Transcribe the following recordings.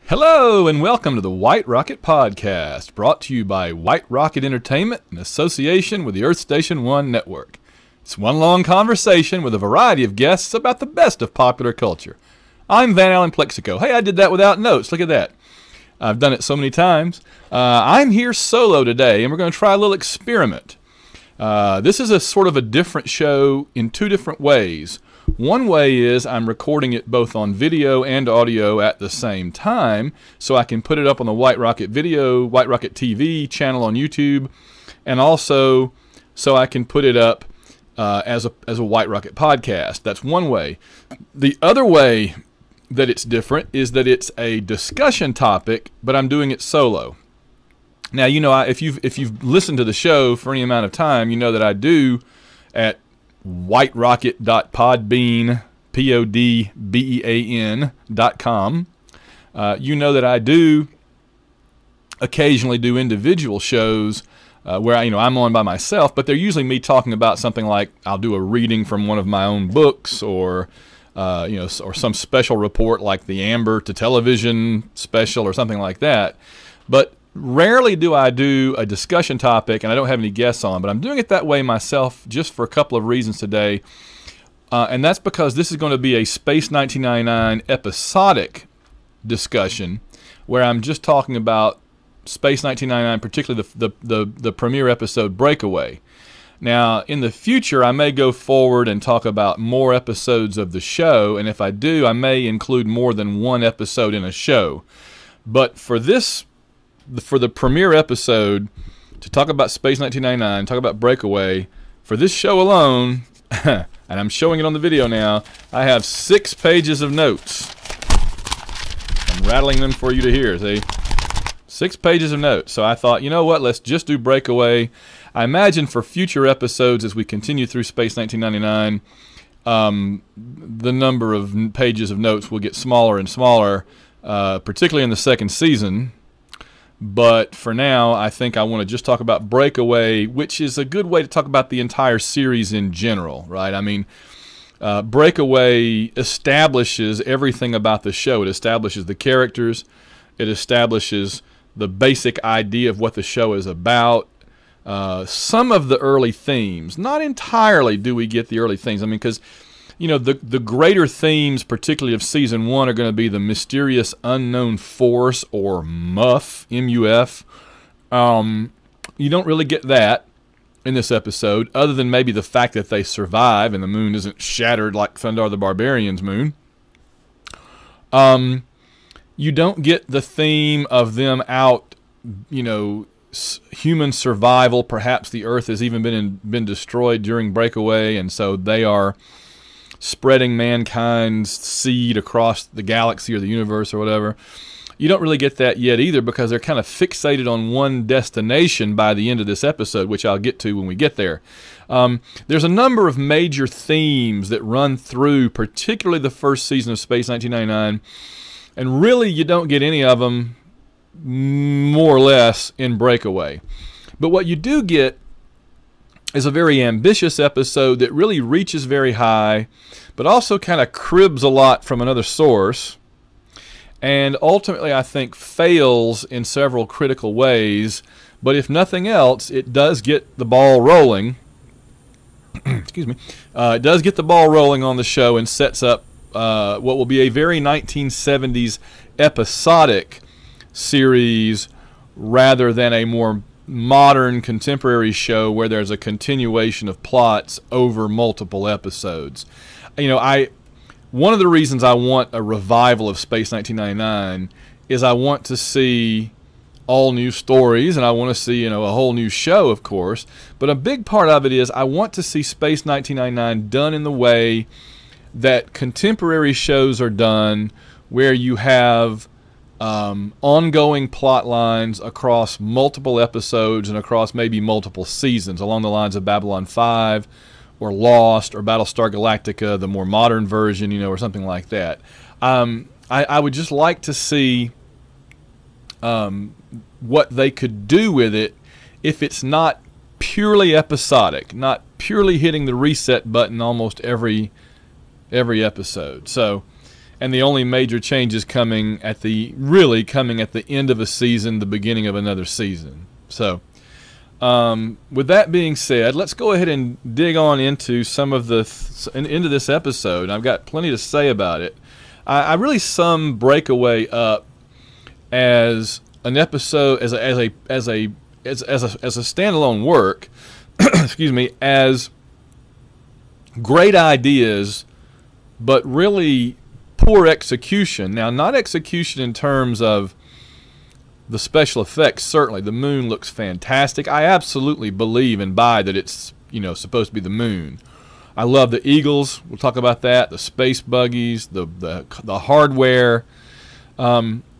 Hello and welcome to the White Rocket Podcast, brought to you by White Rocket Entertainment in association with the Earth Station 1 network. It's one long conversation with a variety of guests about the best of popular culture. I'm Van Allen Plexico. Hey, I did that without notes. Look at that. I've done it so many times. I'm here solo today, and we're going to try a little experiment. This is a sort of a different show in two different ways. One way is I'm recording it both on video and audio at the same time, so I can put it up on the White Rocket White Rocket TV channel on YouTube, and also so I can put it up as a White Rocket podcast. That's one way. The other way that it's different is that it's a discussion topic, but I'm doing it solo. Now, you know, if you've listened to the show for any amount of time, you know that I do at whiterocket.podbean.com. You know that I do occasionally do individual shows where I'm on by myself, but they're usually me talking about something like I'll do a reading from one of my own books, or or some special report like the Amber to Television special or something like that. But rarely do I do a discussion topic, and I don't have any guests on, but I'm doing it that way myself just for a couple of reasons today. And that's because this is going to be a Space 1999 episodic discussion where I'm just talking about Space 1999, particularly the premiere episode Breakaway. Now, in the future, I may go forward and talk about more episodes of the show, and if I do, I may include more than one episode in a show. But for the premiere episode, to talk about Space 1999, talk about Breakaway, for this show alone, and I'm showing it on the video now, I have 6 pages of notes. I'm rattling them for you to hear, see? 6 pages of notes. So I thought, you know what, let's just do Breakaway. I imagine for future episodes, as we continue through Space 1999, the number of pages of notes will get smaller and smaller, particularly in the second season. But for now, I think I want to just talk about Breakaway, which is a good way to talk about the entire series in general, right? I mean, Breakaway establishes everything about the show. It establishes the characters. It establishes the basic idea of what the show is about. Some of the early themes, not entirely do we get the early themes. I mean, because the greater themes, particularly of Season 1, are going to be the mysterious unknown force, or MUF, M-U-F. You don't really get that in this episode, other than maybe the fact that they survive and the moon isn't shattered like Thundar the Barbarian's moon. You don't get the theme of them out, human survival. Perhaps the Earth has even been destroyed during Breakaway, and so they are spreading mankind's seed across the galaxy or the universe or whatever. You don't really get that yet either, because they're kind of fixated on one destination by the end of this episode, which I'll get to when we get there. There's a number of major themes that run through, particularly the first season of Space 1999, and really you don't get any of them, more or less, in Breakaway. But what you do get is a very ambitious episode that really reaches very high, but also kind of cribs a lot from another source, and ultimately I think fails in several critical ways. But if nothing else, it does get the ball rolling. Excuse me. It does get the ball rolling on the show and sets up what will be a very 1970s episodic series rather than a more modern contemporary show where there's a continuation of plots over multiple episodes. One of the reasons I want a revival of Space 1999 is I want to see all new stories, and I want to see a whole new show, of course. But a big part of it is I want to see Space 1999 done in the way that contemporary shows are done, where you have ongoing plot lines across multiple episodes and across maybe multiple seasons, along the lines of Babylon 5 or Lost or Battlestar Galactica, the more modern version, or something like that. I would just like to see what they could do with it if it's not purely episodic, not purely hitting the reset button almost every episode. So and the only major changes coming at the end of a season, the beginning of another season. So, with that being said, let's go ahead and dig on into some of into this episode. I've got plenty to say about it. I really sum Breakaway up as an episode, as a standalone work. Excuse me, as great ideas, but really poor execution. Now, not execution in terms of the special effects. Certainly, the moon looks fantastic. I absolutely believe and buy that it's, supposed to be the moon. I love the eagles. We'll talk about that. The space buggies, the hardware.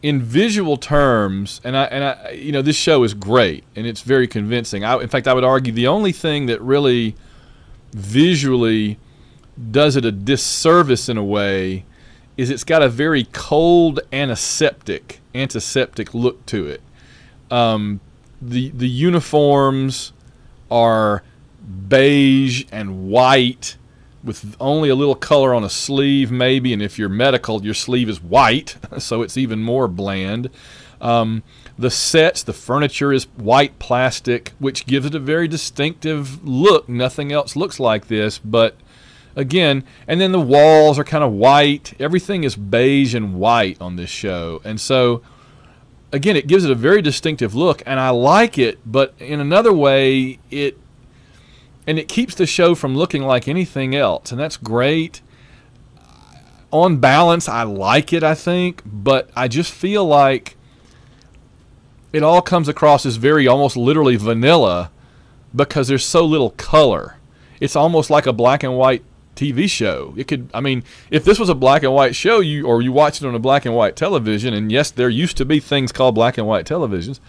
In visual terms, and I, this show is great and it's very convincing. In fact, I would argue the only thing that really visually does it a disservice in a way is it's got a cold cold antiseptic look to it. The uniforms are beige and white with only a little color on a sleeve maybe, and if you're medical, your sleeve is white, so it's even more bland. The sets, the furniture is white plastic, which gives it a very distinctive look. Nothing else looks like this, but again, and then the walls are kind of white. Everything is beige and white on this show, and so again, it gives it a very distinctive look, and I like it, but in another way, it keeps the show from looking like anything else, and that's great. On balance, I like it, I think, but I just feel like it all comes across as very almost literally vanilla because there's so little color. It's almost like a black and white TV show. If this was a black and white show, you watch it on a black and white television, and yes, there used to be things called black and white televisions,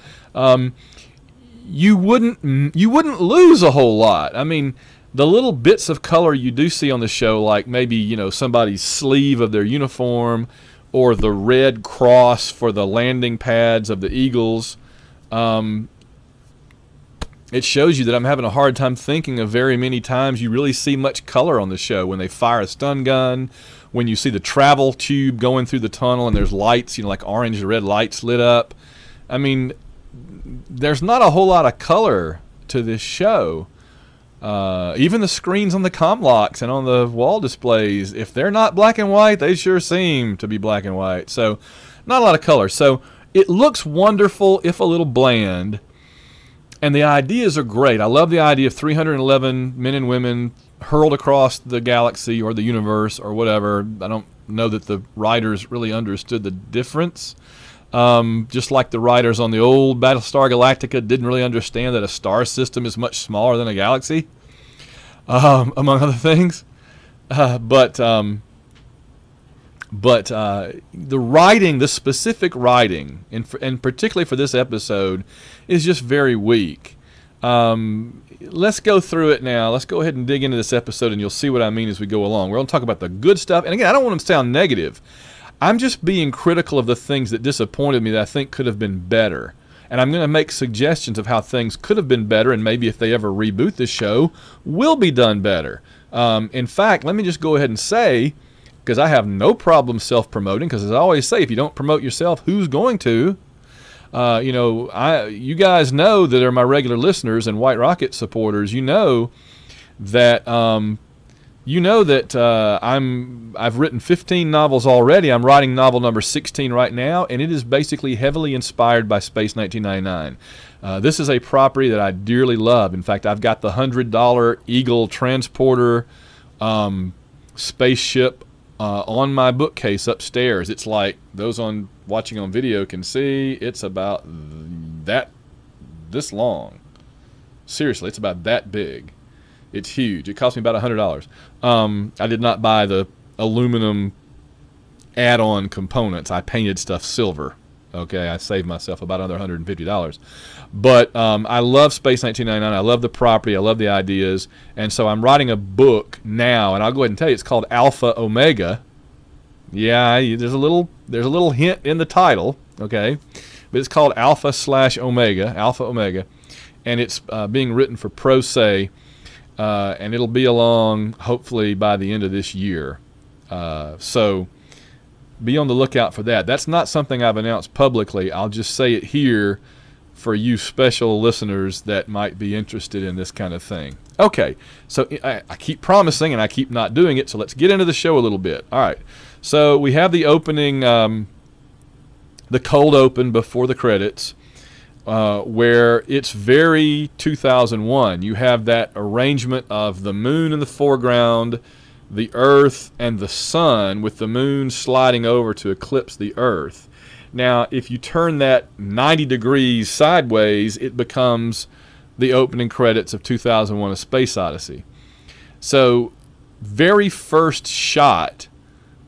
you wouldn't lose a whole lot. The little bits of color you do see on the show, like maybe somebody's sleeve of their uniform or the red cross for the landing pads of the Eagles, it shows you that I'm having a hard time thinking of very many times you really see much color on the show. When they fire a stun gun, when you see the travel tube going through the tunnel and there's lights, like orange or red lights lit up. There's not a whole lot of color to this show. Even the screens on the comm locks and on the wall displays, if they're not black and white, they sure seem to be black and white. So not a lot of color. So it looks wonderful, if a little bland. And the ideas are great. I love the idea of 311 men and women hurled across the galaxy or the universe or whatever. I don't know that the writers really understood the difference. Just like the writers on the old Battlestar Galactica didn't really understand that a star system is much smaller than a galaxy, among other things. But the writing, the specific writing, and particularly for this episode, is just very weak. Let's go through it now. Let's go ahead and dig into this episode, and you'll see what I mean as we go along. We're going to talk about the good stuff. And again, I don't want to sound negative. I'm just being critical of the things that disappointed me that I think could have been better. And I'm going to make suggestions of how things could have been better, and maybe if they ever reboot this show, will be done better. In fact, let me just go ahead and say, because I have no problem self-promoting, because as I always say, if you don't promote yourself, who's going to? You guys know that are my regular listeners and White Rocket supporters. You know that I've written 15 novels already. I'm writing novel number 16 right now, and it is basically heavily inspired by Space 1999. This is a property that I dearly love. In fact, I've got the $100 Eagle transporter spaceship on my bookcase upstairs. It's like those watching on video can see. It's about this long. Seriously, it's about that big. It's huge. It cost me about $100. I did not buy the aluminum add-on components. I painted stuff silver. Okay, I saved myself about another $150. But I love Space 1999. I love the property. I love the ideas. And so I'm writing a book now, and I'll go ahead and tell you it's called Alpha Omega. Yeah, there's a little hint in the title. Okay, but it's called Alpha/Omega, Alpha Omega, and it's being written for Pro Se. And it'll be along hopefully by the end of this year. So be on the lookout for that. That's not something I've announced publicly. I'll just say it here for you special listeners that might be interested in this kind of thing. Okay, so I keep promising and I keep not doing it, so let's get into the show a little bit. All right, so we have the opening, the cold open before the credits, where it's very 2001. You have that arrangement of the moon in the foreground, the earth and the sun, with the moon sliding over to eclipse the earth. Now, if you turn that 90 degrees sideways, it becomes the opening credits of 2001: A Space Odyssey. So, very first shot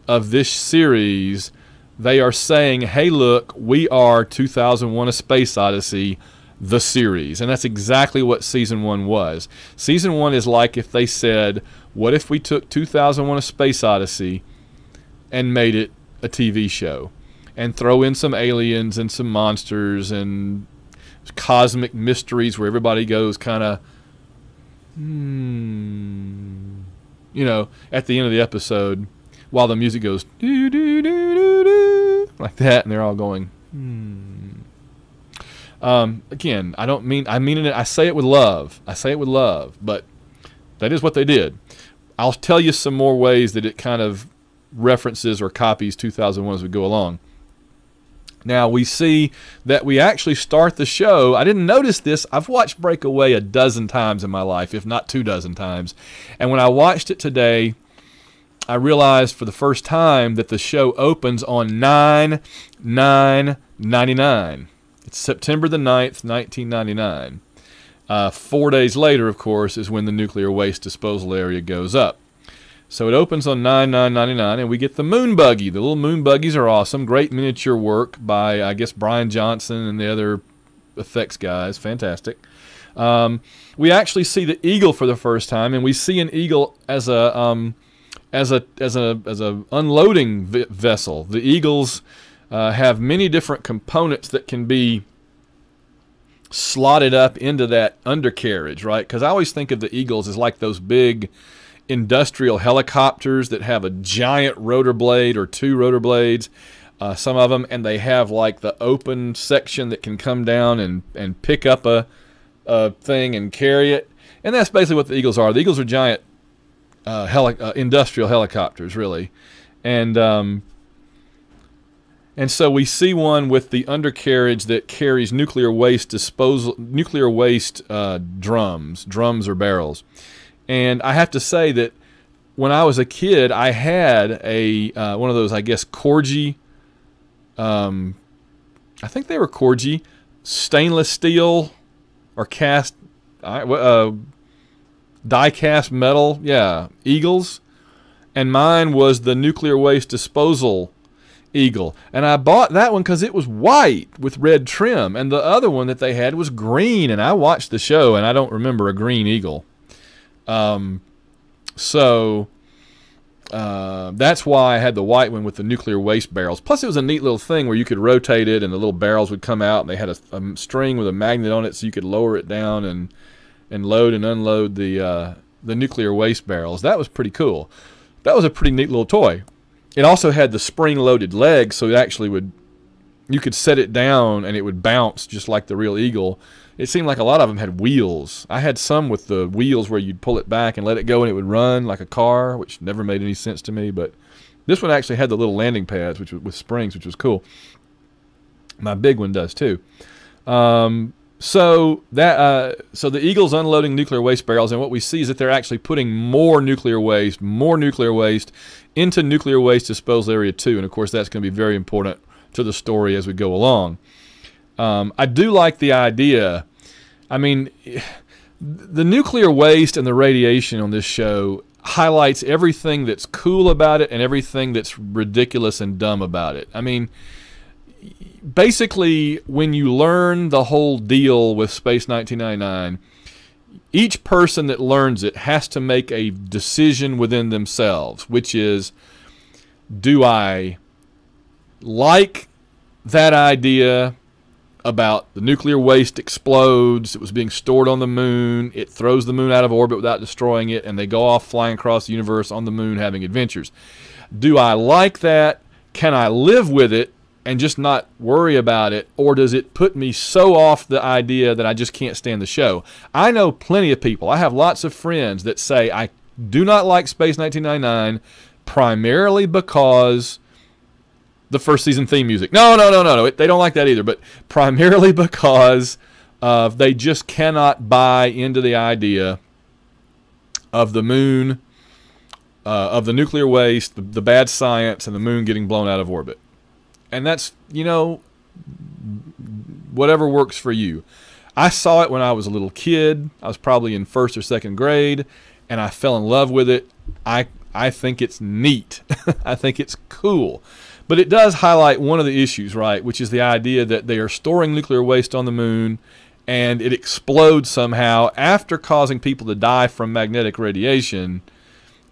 of this series, they are saying, hey, look, we are 2001: A Space Odyssey, the series. And that's exactly what Season 1 was. Season 1 is like if they said, what if we took 2001: A Space Odyssey and made it a TV show? And throw in some aliens and some monsters and cosmic mysteries where everybody goes kind of, you know, at the end of the episode, while the music goes do do do do do like that, and they're all going. Again, I mean it. I say it with love. But that is what they did. I'll tell you some more ways that it kind of references or copies 2001 as we go along. Now, we see that we actually start the show. I didn't notice this. I've watched Breakaway a dozen times in my life, if not 24 times. And when I watched it today, I realized for the first time that the show opens on 9/9/99. It's September the 9th, 1999. 4 days later, of course, is when the nuclear waste disposal area goes up. So it opens on 9/9/99, and we get the moon buggy. The little moon buggies are awesome. Great miniature work by, I guess, Brian Johnson and the other effects guys. Fantastic. We actually see the eagle for the first time, and we see an eagle as a unloading vessel. The eagles have many different components that can be slotted up into that undercarriage, right? Because I always think of the eagles as like those big industrial helicopters that have a giant rotor blade or two rotor blades, some of them, and they have like the open section that can come down and pick up a thing and carry it. And that's basically what the eagles are. The eagles are giant industrial helicopters, really. And so we see one with the undercarriage that carries nuclear waste drums or barrels. And I have to say that when I was a kid, I had a one of those, I guess, Corgi. I think they were Corgi, stainless steel or cast, die-cast metal, eagles. And mine was the nuclear waste disposal eagle. And I bought that one because it was white with red trim. And the other one that they had was green. And I watched the show, and I don't remember a green eagle. That's why I had the white one with the nuclear waste barrels. Plus, it was a neat little thing where you could rotate it and the little barrels would come out, and they had a string with a magnet on it so you could lower it down and load and unload the nuclear waste barrels. That was pretty cool. That was a pretty neat little toy. It also had the spring-loaded legs, so it actually you could set it down and it would bounce just like the real eagle. It seemed like a lot of them had wheels. I had some with the wheels where you'd pull it back and let it go and it would run like a car, which never made any sense to me. But this one actually had the little landing pads, with springs, which was cool. My big one does too. So the Eagle's unloading nuclear waste barrels, and what we see is that they're actually putting more nuclear waste into nuclear waste disposal area 2. And of course, that's going to be very important to the story as we go along. I do like the idea. I mean, the nuclear waste and the radiation on this show highlights everything that's cool about it and everything that's ridiculous and dumb about it. I mean, basically, when you learn the whole deal with Space 1999, each person that learns it has to make a decision within themselves, which is, do I like that idea about the nuclear waste explodes, it was being stored on the moon, it throws the moon out of orbit without destroying it, and they go off flying across the universe on the moon having adventures. Do I like that? can I live with it and just not worry about it, or does it put me so off the idea that I just can't stand the show? I know plenty of people. I have lots of friends that say, I do not like Space 1999 primarily because the first season theme music. No. They don't like that either, but primarily because they just cannot buy into the idea of the moon, of the nuclear waste, the bad science, and the moon getting blown out of orbit. And that's, whatever works for you. I saw it when I was a little kid. I was probably in first or second grade, and I fell in love with it. I think it's neat. I think it's cool. But it does highlight one of the issues, right, which is the idea that they are storing nuclear waste on the moon, and it explodes somehow after causing people to die from magnetic radiation,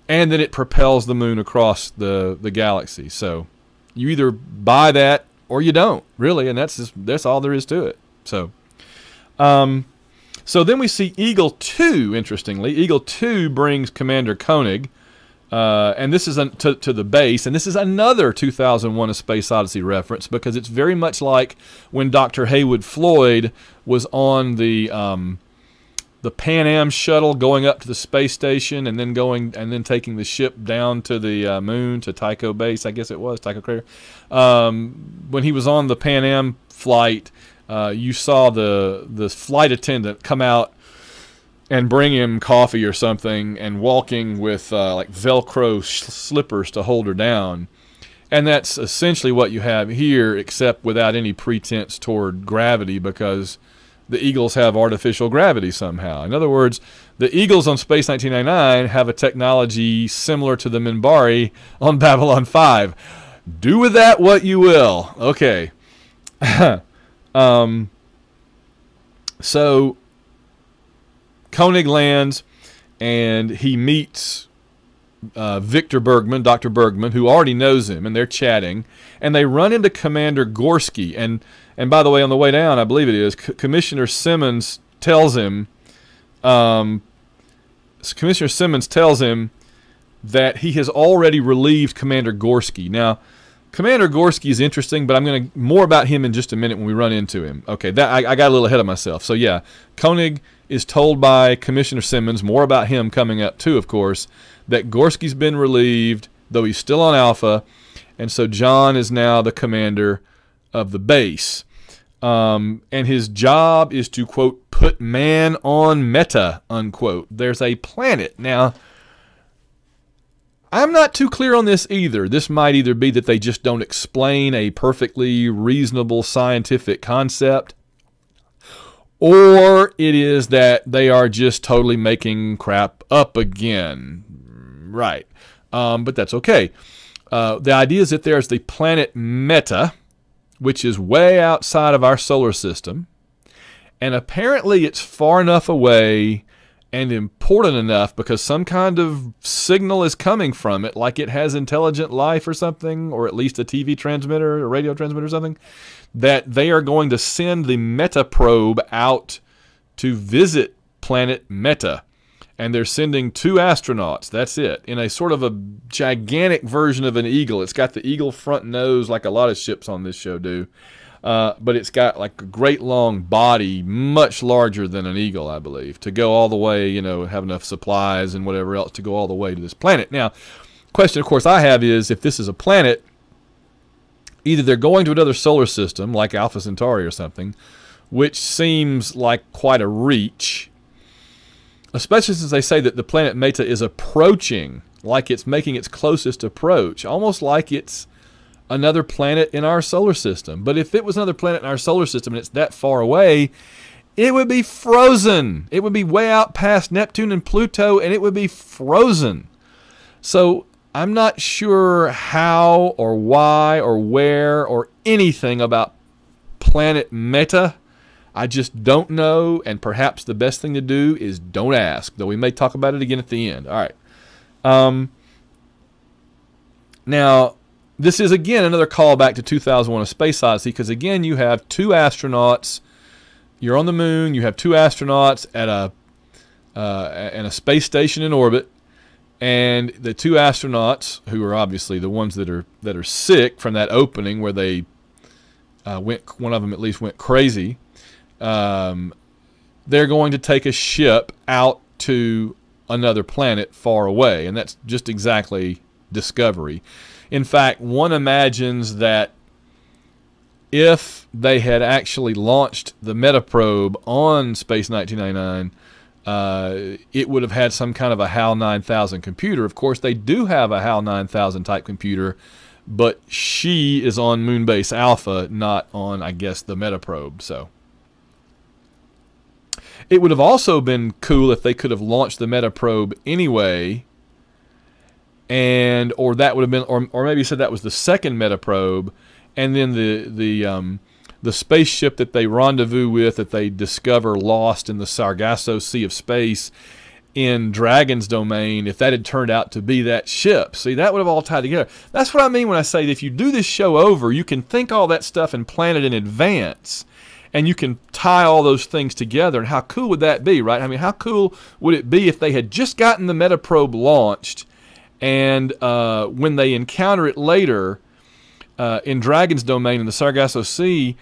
and then it propels the moon across the galaxy. So you either buy that or you don't, really, and that's all there is to it. So so then we see Eagle 2, interestingly. Eagle 2 brings Commander Koenig, and this is to the base, and this is another 2001 A Space Odyssey reference, because it's very much like when Dr. Haywood Floyd was on the Pan Am shuttle going up to the space station and then taking the ship down to the moon, to Tycho base, I guess it was, Tycho crater. When he was on the Pan Am flight, you saw the flight attendant come out and bring him coffee or something, and walking with like Velcro slippers to hold her down. And that's essentially what you have here, except without any pretense toward gravity, because the Eagles have artificial gravity somehow. In other words, the Eagles on Space 1999 have a technology similar to the Minbari on Babylon 5. Do with that what you will. Okay. So Koenig lands, and he meets Victor Bergman, Dr. Bergman, who already knows him, and they're chatting, and they run into Commander Gorski. And by the way, on the way down, I believe it is, Commissioner Simmons tells him that he has already relieved Commander Gorski. Now, Commander Gorski is interesting, but I'm going to more about him in just a minute when we run into him. Okay, I got a little ahead of myself. So yeah, Koenig is told by Commissioner Simmons, more about him coming up too, of course, that Gorski's been relieved, though he's still on Alpha, and so John is now the commander of the base. And his job is to, quote, put man on Meta, unquote. There's a planet. Now, I'm not too clear on this either. This might either be that they just don't explain a perfectly reasonable scientific concept, or it is that they are just totally making crap up again. Right. But that's okay. The idea is that there's the planet Meta, which is way outside of our solar system, and apparently it's far enough away and important enough because some kind of signal is coming from it, like it has intelligent life or something, or at least a TV transmitter, a radio transmitter or something, that they are going to send the Meta probe out to visit planet Meta. And they're sending 2 astronauts, that's it, in a sort of a gigantic version of an eagle. It's got the eagle front nose like a lot of ships on this show do. But it's got like a great long body, much larger than an eagle, I believe, to go all the way, have enough supplies and whatever else to go all the way to this planet. Now, question, of course, I have is, if this is a planet, either they're going to another solar system, like Alpha Centauri or something, which seems like quite a reach, especially since they say that the planet Meta is approaching, like it's making its closest approach, almost like it's another planet in our solar system. But if it was another planet in our solar system and it's that far away, it would be frozen. It would be way out past Neptune and Pluto, and it would be frozen. So I'm not sure how or why or where or anything about planet Meta. I just don't know, and perhaps the best thing to do is don't ask, though we may talk about it again at the end. All right. Now, this is, again, another callback to 2001 A Space Odyssey, because, again, you have 2 astronauts. You're on the moon. You have 2 astronauts at a space station in orbit, And the two astronauts, who are obviously the ones that are sick from that opening where they one of them at least went crazy, they're going to take a ship out to another planet far away, and that's just exactly Discovery. In fact, one imagines that if they had actually launched the Metaprobe on Space 1999, it would have had some kind of a HAL 9000 computer. Of course, they do have a HAL 9000 type computer, but she is on Moonbase Alpha, not on, I guess, the Metaprobe. So it would have also been cool if they could have launched the Metaprobe anyway, or that would have been, or maybe said that was the second Metaprobe, and then the spaceship that they rendezvous with, that they discover lost in the Sargasso Sea of Space in Dragon's domain, if that had turned out to be that ship. See, that would have all tied together. That's what I mean when I say that if you do this show over, you can think all that stuff and plan it in advance, and you can tie all those things together. And how cool would that be, right? I mean, how cool would it be if they had just gotten the Metaprobe launched, and when they encounter it later in Dragon's domain in the Sargasso Sea,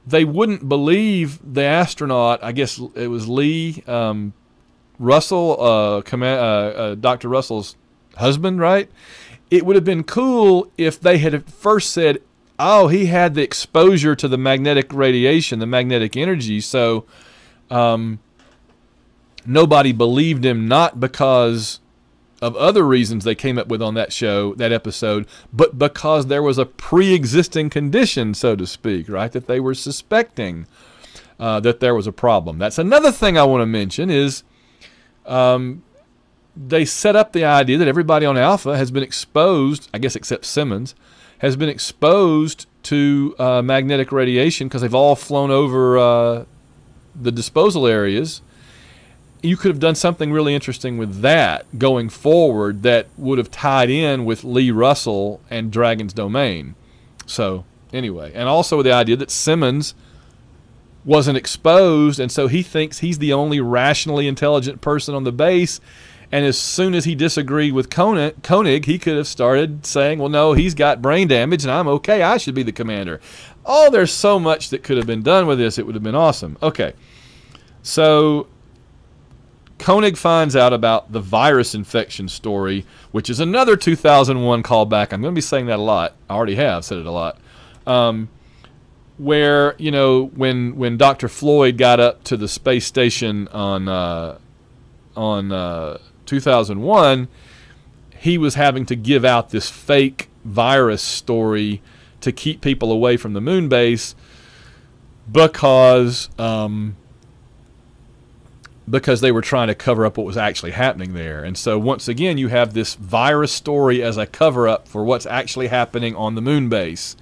they wouldn't believe the astronaut, I guess it was Lee Russell, Dr. Russell's husband, right? It would have been cool if they had first said, oh, he had the exposure to the magnetic radiation, the magnetic energy, so nobody believed him, not because of other reasons they came up with on that show, that episode, but because there was a pre-existing condition, so to speak, right, that they were suspecting that there was a problem. That's another thing I want to mention is they set up the idea that everybody on Alpha has been exposed, I guess except Simmons, has been exposed to magnetic radiation because they've all flown over the disposal areas. You could have done something really interesting with that going forward that would have tied in with Lee Russell and Dragon's domain. So anyway, and also the idea that Simmons wasn't exposed, and so he thinks he's the only rationally intelligent person on the base, and as soon as he disagreed with Koenig, he could have started saying, well, no, he's got brain damage and I'm okay, I should be the commander. Oh, there's so much that could have been done with this. It would have been awesome. Okay, so Koenig finds out about the virus infection story, which is another 2001 callback. I'm going to be saying that a lot. I already have said it a lot. Where, you know, when Dr. Floyd got up to the space station on 2001, he was having to give out this fake virus story to keep people away from the moon base because they were trying to cover up what was actually happening there. And so once again, you have this virus story as a cover-up for what's actually happening on the moon base.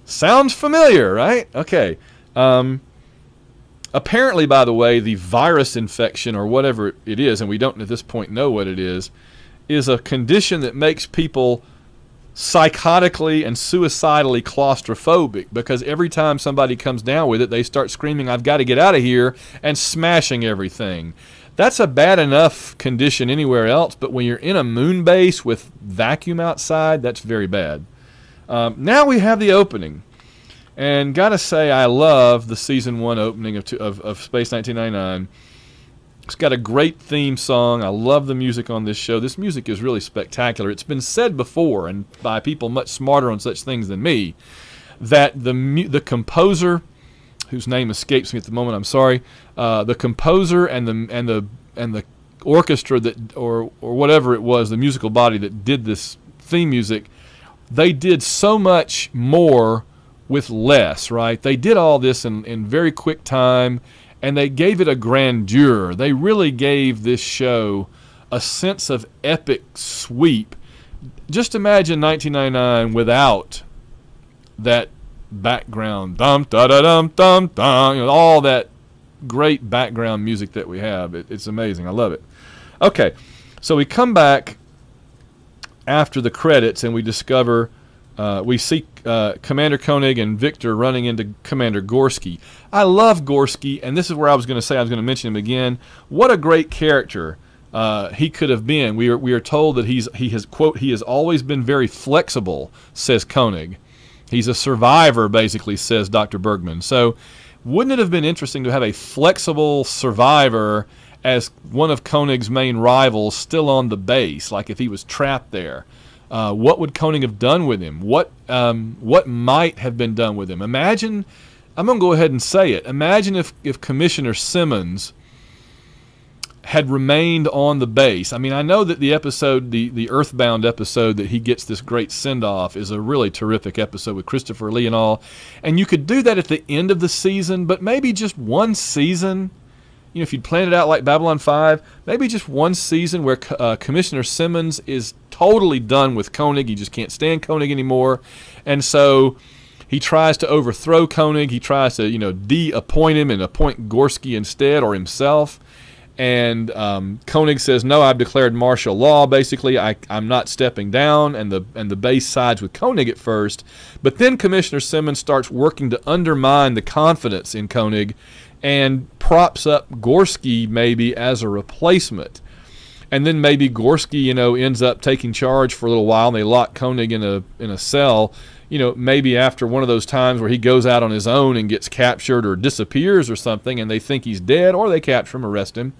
Sounds familiar, right? Okay. Apparently, by the way, the virus infection, or whatever it is, and we don't at this point know what it is a condition that makes people psychotically and suicidally claustrophobic, because every time somebody comes down with it, they start screaming, I've got to get out of here, and smashing everything. That's a bad enough condition anywhere else, but when you're in a moon base with vacuum outside, that's very bad. Now we have the opening, and gotta say, I love the season 1 opening of Space 1999. It's got a great theme song. I love the music on this show. This music is really spectacular. It's been said before, and by people much smarter on such things than me, that the composer, whose name escapes me at the moment, I'm sorry, the composer and the orchestra that or whatever it was, the musical body that did this theme music, they did so much more with less, right? They did all this in very quick time, and they gave it a grandeur. They really gave this show a sense of epic sweep. Just imagine 1999 without that background, dum da da dum dum dum, you know, all that great background music that we have. It's amazing. I love it. Okay, so we come back after the credits, and we discover we see Commander Koenig and Victor running into Commander Gorski. I love Gorski, and this is where I was going to say, I was going to mention him again. What a great character he could have been. We are told that he has always been very flexible, says Koenig. He's a survivor, basically, says Dr. Bergman. So wouldn't it have been interesting to have a flexible survivor as one of Koenig's main rivals still on the base, like if he was trapped there? What would Koenig have done with him? What might have been done with him? Imagine, I'm going to go ahead and say it, imagine if Commissioner Simmons had remained on the base. I mean, I know that the episode, the Earthbound episode that he gets this great send-off is a really terrific episode with Christopher Lee and all, and you could do that at the end of the season, but maybe just one season. You know, if you'd planned it out like Babylon 5, maybe just one season where Commissioner Simmons is totally done with Koenig. He just can't stand Koenig anymore, and so he tries to overthrow Koenig. He tries to, de-appoint him and appoint Gorski instead, or himself. And Koenig says, no, I've declared martial law, basically. I'm not stepping down, and the base sides with Koenig at first. But then Commissioner Simmons starts working to undermine the confidence in Koenig and props up Gorski maybe as a replacement. And then maybe Gorski, ends up taking charge for a little while, and they lock Koenig in a cell. Maybe after one of those times where he goes out on his own and gets captured or disappears or something, and they think he's dead, or they capture him, arrest him.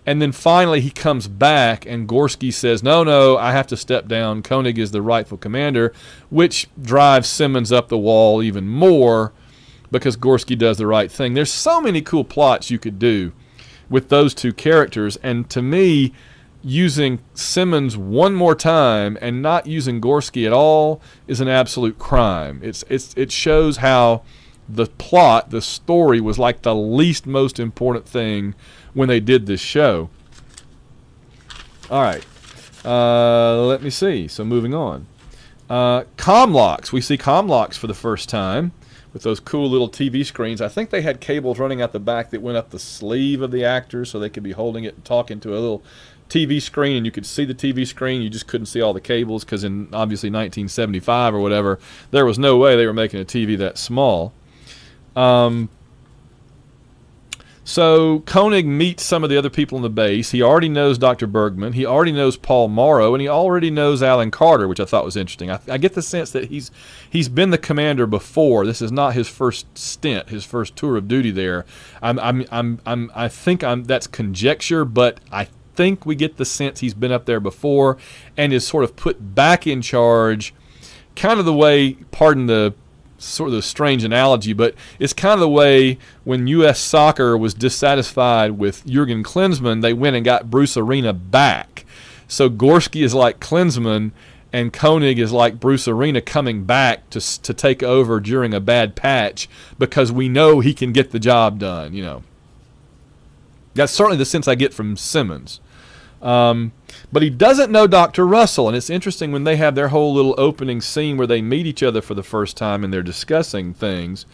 And then finally he comes back, and Gorski says, no, I have to step down. Koenig is the rightful commander, which drives Simmons up the wall even more because Gorski does the right thing. There's so many cool plots you could do with those two characters, and to me, using Simmons one more time and not using Gorski at all is an absolute crime. It shows how the plot, the story, was like the least most important thing when they did this show. All right, let me see. So moving on. Comlocks. We see Comlocks for the first time with those cool little TV screens. I think they had cables running out the back that went up the sleeve of the actors so they could be holding it and talking to a little TV screen, and you could see the TV screen. You just couldn't see all the cables because in obviously 1975 or whatever, there was no way they were making a TV that small. So Koenig meets some of the other people in the base. He already knows Dr. Bergman. He already knows Paul Morrow, and he already knows Alan Carter, which I thought was interesting. I get the sense that he's been the commander before. This is not his first stint, his first tour of duty there. I think that's conjecture, but I think we get the sense he's been up there before and is sort of put back in charge, kind of the way, pardon the sort of the strange analogy, but it's kind of the way when U.S. Soccer was dissatisfied with Jurgen Klinsmann, they went and got Bruce Arena back. So Gorski is like Klinsmann, and Koenig is like Bruce Arena coming back to take over during a bad patch because we know he can get the job done. That's certainly the sense I get from Simmons. But he doesn't know Dr. Russell, and it's interesting when they have their whole little opening scene where they meet each other for the first time and they're discussing things.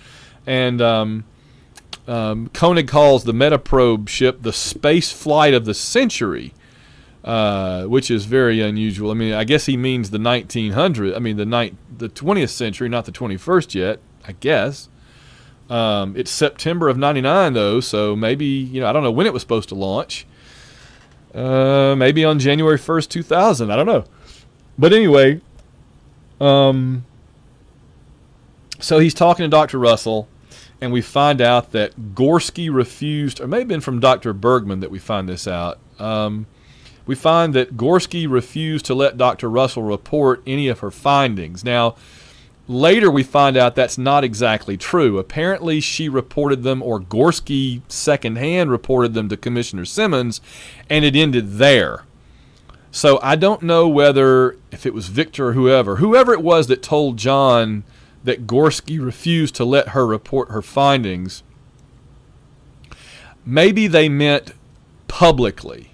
And Koenig calls the Metaprobe ship the space flight of the century, which is very unusual. I mean, I guess he means the 1900s. I mean, the 20th century, not the 21st yet, I guess. It's September of '99 though, so maybe, I don't know when it was supposed to launch. Maybe on January 1st, 2000. I don't know. But anyway, so he's talking to Dr. Russell, and we find out that Gorski refused, or it may have been from Dr. Bergman that we find this out. We find that Gorski refused to let Dr. Russell report any of her findings. Now, later we find out that's not exactly true. Apparently she reported them, or Gorski secondhand reported them to Commissioner Simmons, and it ended there. So I don't know whether, if it was Victor or whoever it was that told John that Gorski refused to let her report her findings, maybe they meant publicly,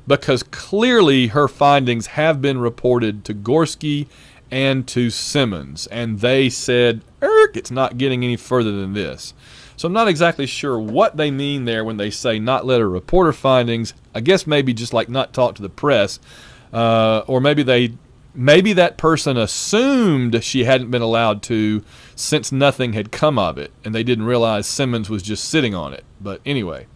because clearly her findings have been reported to Gorski and to Simmons, and they said, it's not getting any further than this. So I'm not exactly sure what they mean there when they say not let her report her findings. I guess maybe just like not talk to the press, or maybe that person assumed she hadn't been allowed to since nothing had come of it, and they didn't realize Simmons was just sitting on it. But anyway,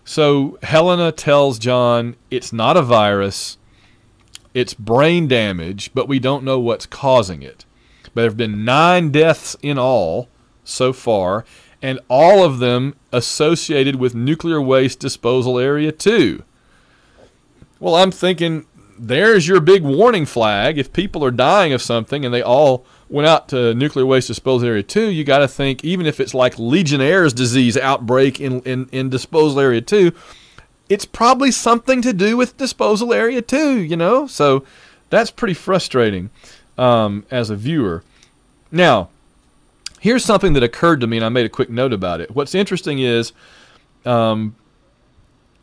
So Helena tells John it's not a virus, it's brain damage, but we don't know what's causing it. But there have been 9 deaths in all so far, and all of them associated with nuclear waste disposal area 2. Well, I'm thinking, there's your big warning flag. If people are dying of something and they all went out to nuclear waste disposal area 2, you got to think, even if it's like Legionnaire's disease outbreak in disposal area 2, it's probably something to do with disposal area 2, you know? So that's pretty frustrating as a viewer. Now, here's something that occurred to me, and I made a quick note about it. What's interesting is the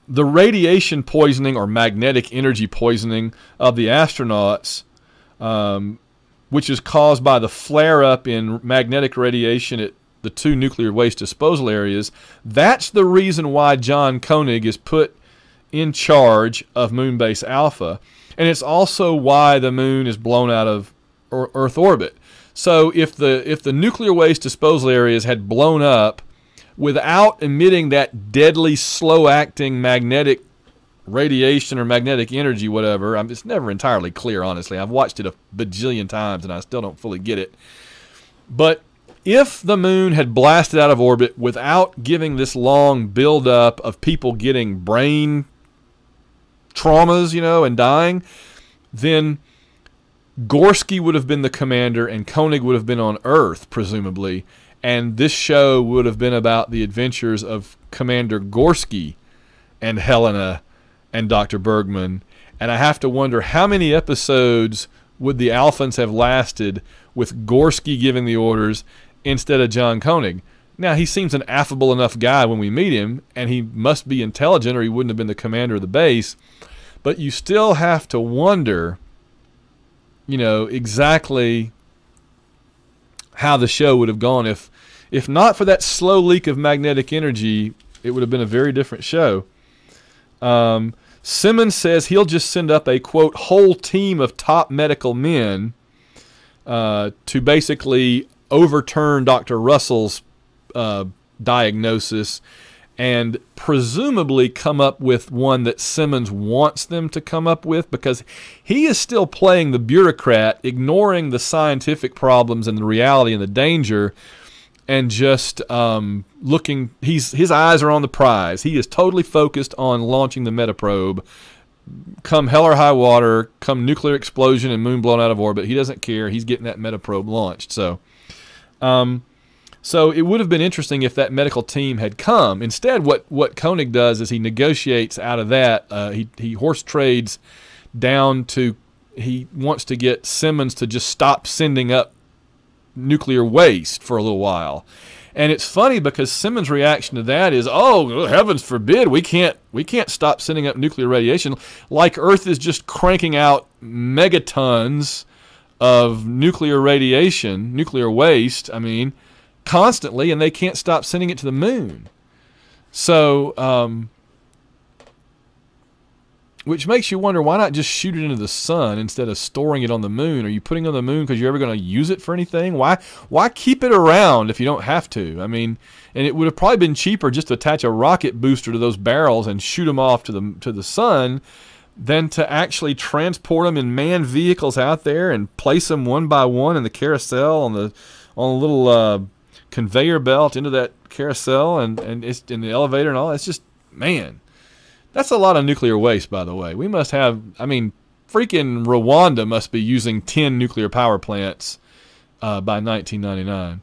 radiation poisoning or magnetic energy poisoning of the astronauts, which is caused by the flare-up in magnetic radiation at the 2 nuclear waste disposal areas, that's the reason why John Koenig is put in charge of Moonbase Alpha. And it's also why the moon is blown out of Earth orbit. So if the nuclear waste disposal areas had blown up without emitting that deadly, slow-acting magnetic radiation or magnetic energy, whatever, it's never entirely clear, honestly. I've watched it a bajillion times, and I still don't fully get it. But if the moon had blasted out of orbit without giving this long build-up of people getting brain traumas, you know, and dying, then Gorski would have been the commander and Koenig would have been on Earth, presumably, and this show would have been about the adventures of Commander Gorski and Helena and Dr. Bergman. And I have to wonder, how many episodes would the Alphans have lasted with Gorski giving the orders instead of John Koenig? Now, he seems an affable enough guy when we meet him, and he must be intelligent or he wouldn't have been the commander of the base. But you still have to wonder, you know, exactly how the show would have gone. If not for that slow leak of magnetic energy, it would have been a very different show. Simmons says he'll just send up a, quote, whole team of top medical men to basically overturn Dr. Russell's diagnosis and presumably come up with one that Simmons wants them to come up with, because he is still playing the bureaucrat, ignoring the scientific problems and the reality and the danger, and just looking. His eyes are on the prize. He is totally focused on launching the Metaprobe. Come hell or high water, come nuclear explosion and moon blown out of orbit, he doesn't care. He's getting that Metaprobe launched. So it would have been interesting if that medical team had come. Instead, what Koenig does is he negotiates out of that. He horse trades down to, he wants to get Simmons to just stop sending up nuclear waste for a little while. And it's funny because Simmons' reaction to that is, oh, heavens forbid, we can't stop sending up nuclear radiation. Like Earth is just cranking out megatons of nuclear radiation, nuclear waste, constantly, and they can't stop sending it to the moon. So, which makes you wonder, why not just shoot it into the sun instead of storing it on the moon? Are you putting it on the moon because you're ever going to use it for anything? Why keep it around if you don't have to? And it would have probably been cheaper just to attach a rocket booster to those barrels and shoot them off to the sun than to actually transport them in manned vehicles out there and place them one by one in the carousel on the little conveyor belt into that carousel and it's in the elevator and all. It's just, man, that's a lot of nuclear waste, by the way. We must have, freaking Rwanda must be using 10 nuclear power plants by 1999.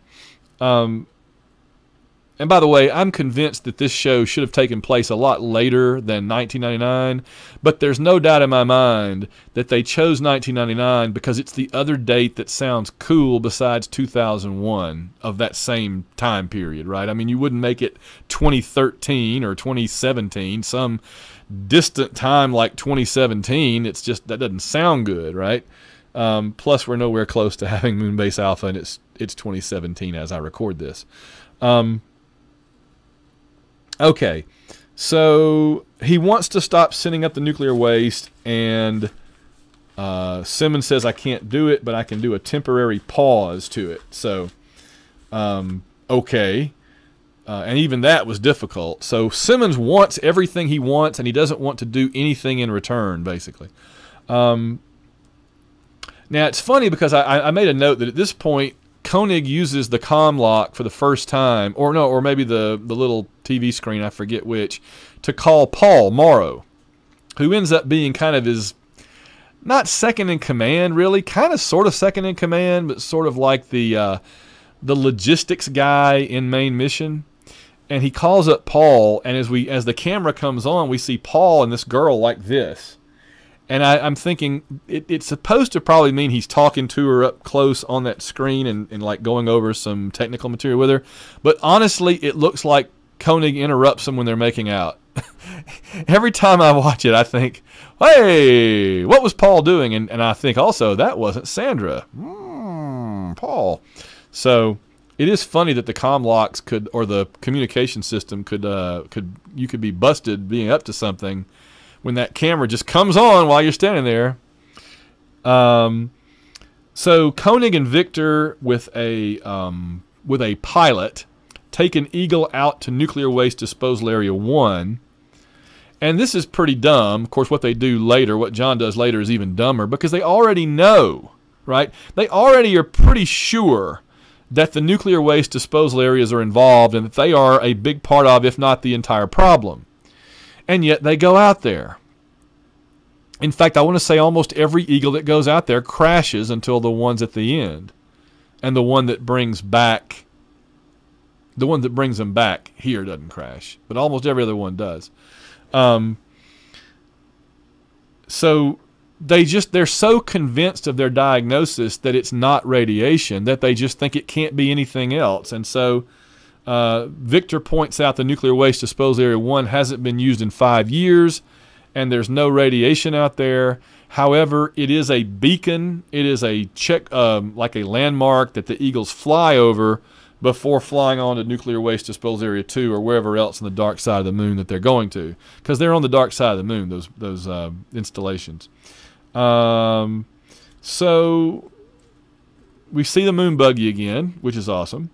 And by the way, I'm convinced that this show should have taken place a lot later than 1999, but there's no doubt in my mind that they chose 1999 because it's the other date that sounds cool besides 2001 of that same time period, right? You wouldn't make it 2013 or 2017, some distant time like 2017. It's just, that doesn't sound good, right? Plus, we're nowhere close to having Moonbase Alpha, and it's 2017 as I record this. Okay, so he wants to stop sending up the nuclear waste, and Simmons says, I can't do it, but I can do a temporary pause to it. So, okay. And even that was difficult. So Simmons wants everything he wants, and he doesn't want to do anything in return, basically. Now, it's funny because I made a note that at this point, Koenig uses the comm lock for the first time, or maybe the little TV screen, I forget which, to call Paul Morrow, who ends up being kind of his, not second in command, really, kind of sort of second in command, but sort of like the logistics guy in Main Mission. And he calls up Paul, and as the camera comes on, we see Paul and this girl like this. And I'm thinking it's supposed to probably mean he's talking to her up close on that screen and like going over some technical material with her. But honestly, it looks like Koenig interrupts them when they're making out. Every time I watch it, I think, hey, what was Paul doing? And I think also, that wasn't Sandra. Paul. So it is funny that the comm locks could, or the communication system you could be busted being up to something when that camera just comes on while you're standing there. So Koenig and Victor with a pilot take an Eagle out to Nuclear Waste Disposal Area 1. And this is pretty dumb. Of course, what they do later, what John does later, is even dumber because they already know, right? They already are pretty sure that the nuclear waste disposal areas are involved and that they are a big part of, if not the entire problem. And yet they go out there. In fact, I want to say almost every Eagle that goes out there crashes until the ones at the end. And the one that brings them back here doesn't crash. But almost every other one does. So they're so convinced of their diagnosis that it's not radiation that they just think it can't be anything else. And so Victor points out the Nuclear Waste Disposal Area 1 hasn't been used in 5 years, and there's no radiation out there. However, it is a beacon. It is a check, like a landmark that the Eagles fly over before flying on to Nuclear Waste Disposal Area 2 or wherever else on the dark side of the moon that they're going to, because they're on the dark side of the moon, those installations. So we see the moon buggy again, which is awesome.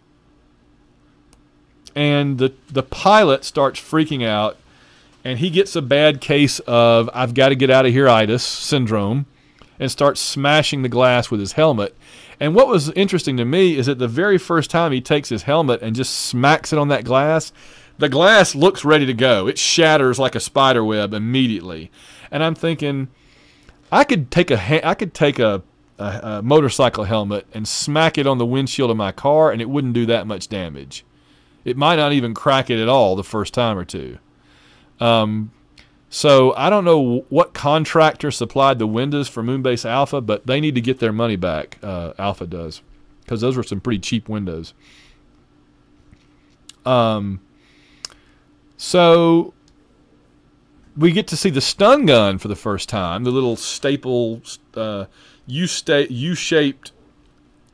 And the pilot starts freaking out, and he gets a bad case of I've got to get out of here-itis syndrome and starts smashing the glass with his helmet. And what was interesting to me is that the very first time he takes his helmet and just smacks it on that glass, the glass looks ready to go. It shatters like a spider web immediately. And I'm thinking, I could take a motorcycle helmet and smack it on the windshield of my car, and it wouldn't do that much damage. It might not even crack it at all the first time or two. So I don't know what contractor supplied the windows for Moonbase Alpha, but they need to get their money back. Alpha does, because those were some pretty cheap windows. So we get to see the stun gun for the first time, the little staple U-shaped